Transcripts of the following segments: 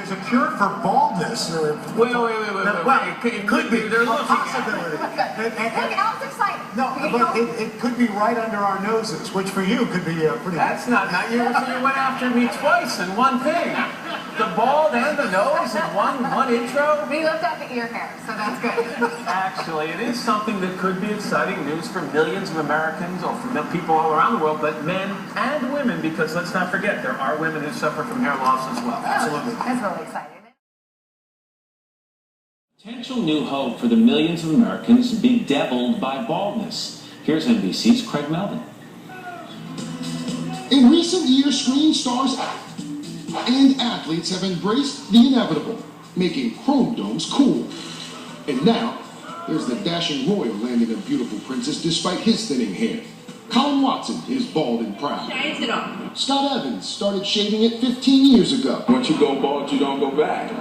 there's a cure for baldness. Wait. Well, it could be. They're A looking possibility. Look, I was excited. No, but it could be right under our noses, which for you could be pretty. That's not you went after me twice in one thing. The bald and the nose in one intro? We looked at the ear hair, so that's good. Actually, it is something that could be exciting news for millions of Americans or for people all around the world, but men and women, because let's not forget, there are women who suffer from hair loss as well. Absolutely. That's really exciting. Potential new hope for the millions of Americans bedeviled by baldness. Here's NBC's Craig Melvin. In recent years, screen stars and athletes have embraced the inevitable, making chrome domes cool. And now, there's the dashing royal landing a beautiful princess despite his thinning hair. Colin Watson is bald and proud. Scott Evans started shaving it 15 years ago. Once you go bald, you don't go back.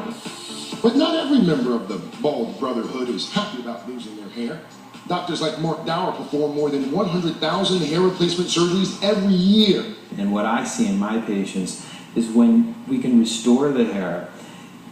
But not every member of the bald brotherhood is happy about losing their hair. Doctors like Mark Dower perform more than 100,000 hair replacement surgeries every year. And what I see in my patients is when we can restore the hair,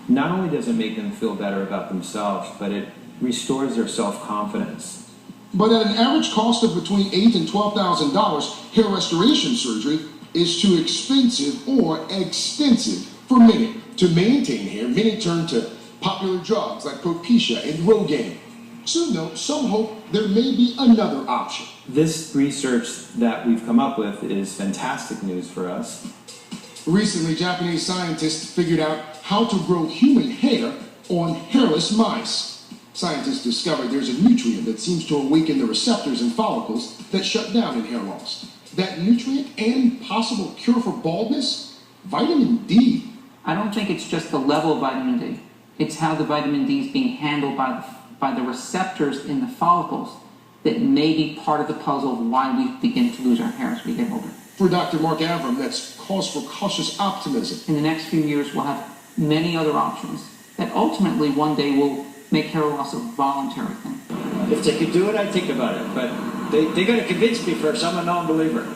not only does it make them feel better about themselves, but it restores their self-confidence. But at an average cost of between $8,000 and $12,000, hair restoration surgery is too expensive or extensive for many. To maintain hair, many turn to popular drugs like Propecia and Rogaine. Soon though, some hope there may be another option. This research that we've come up with is fantastic news for us. Recently, Japanese scientists figured out how to grow human hair on hairless mice. Scientists discovered there's a nutrient that seems to awaken the receptors and follicles that shut down in hair loss. That nutrient and possible cure for baldness? Vitamin D. I don't think it's just the level of vitamin D. It's how the vitamin D is being handled by the receptors in the follicles that may be part of the puzzle of why we begin to lose our hair as we get older. For Dr. Mark Avram, that's cause for cautious optimism. In the next few years, we'll have many other options that ultimately one day will make hair loss a voluntary thing. If they could do it, I'd think about it, but they got to convince me first. I'm a non-believer.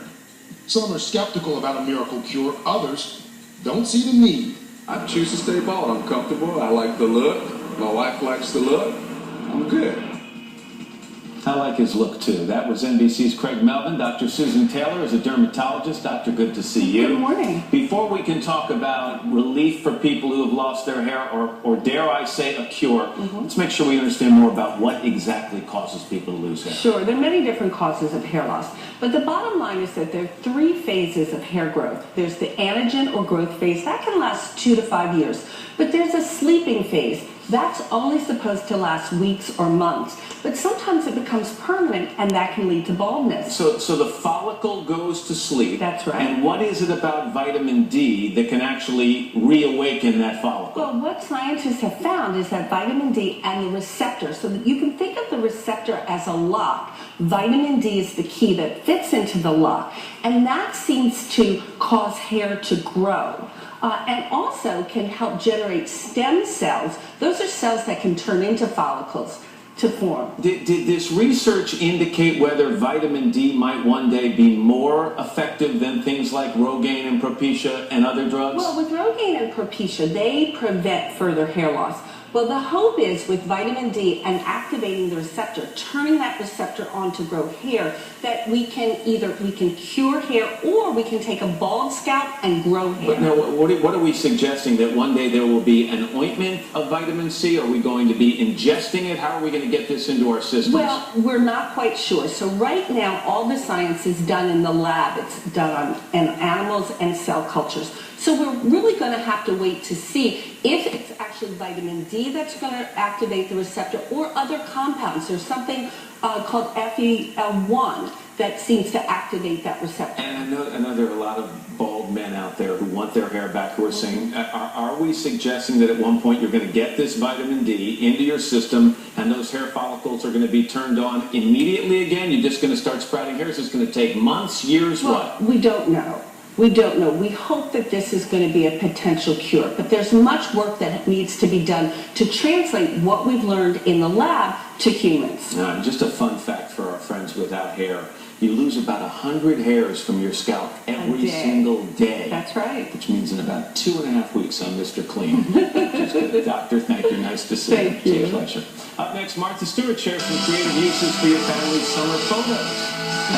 Some are skeptical about a miracle cure. Others don't see the need. I choose to stay bald. I'm comfortable. I like the look. My wife likes the look. I'm good. I like his look too. That was NBC's Craig Melvin. Dr. Susan Taylor is a dermatologist. Doctor, good to see you. Good morning. Before we can talk about relief for people who have lost their hair, or dare I say a cure, let's make sure we understand more about what exactly causes people to lose hair. Sure, there are many different causes of hair loss, but the bottom line is that there are 3 phases of hair growth. There's the anagen or growth phase. That can last 2 to 5 years, but there's a sleeping phase. That's only supposed to last weeks or months, but sometimes it becomes permanent, and that can lead to baldness. So the follicle goes to sleep. That's right. And what is it about vitamin D that can actually reawaken that follicle? Well, what scientists have found is that vitamin D and the receptor, so that you can think of the receptor as a lock. Vitamin D is the key that fits into the lock, and that seems to cause hair to grow. And also can help generate stem cells. Those are cells that can turn into follicles to form. Did this research indicate whether vitamin D might one day be more effective than things like Rogaine and Propecia and other drugs? Well, with Rogaine and Propecia, they prevent further hair loss. Well, the hope is with vitamin D and activating the receptor, turning that receptor on to grow hair, that we can cure hair, or we can take a bald scalp and grow hair. But now, what are we suggesting? That one day there will be an ointment of vitamin C? Are we going to be ingesting it? How are we going to get this into our systems? Well, we're not quite sure. So right now, all the science is done in the lab. It's done in animals and cell cultures. So we're really going to have to wait to see if it's actually vitamin D that's going to activate the receptor, or other compounds. There's something called FEL1 that seems to activate that receptor. And I know there are a lot of bald men out there who want their hair back, who are saying, are we suggesting that at one point you're going to get this vitamin D into your system and those hair follicles are going to be turned on immediately again? You're just going to start sprouting hair? Is this going to take months, years, what? We don't know. We don't know. We hope that this is going to be a potential cure, but there's much work that needs to be done to translate what we've learned in the lab to humans. Just a fun fact for our friends without hair. you lose about 100 hairs from your scalp every day. single day. That's right. Which means in about 2.5 weeks, I'm Mr. Clean. Just good. Doctor, thank you. Nice to see Thank you. you. It's a pleasure. Up next, Martha Stewart shares some creative uses for your family's summer photos.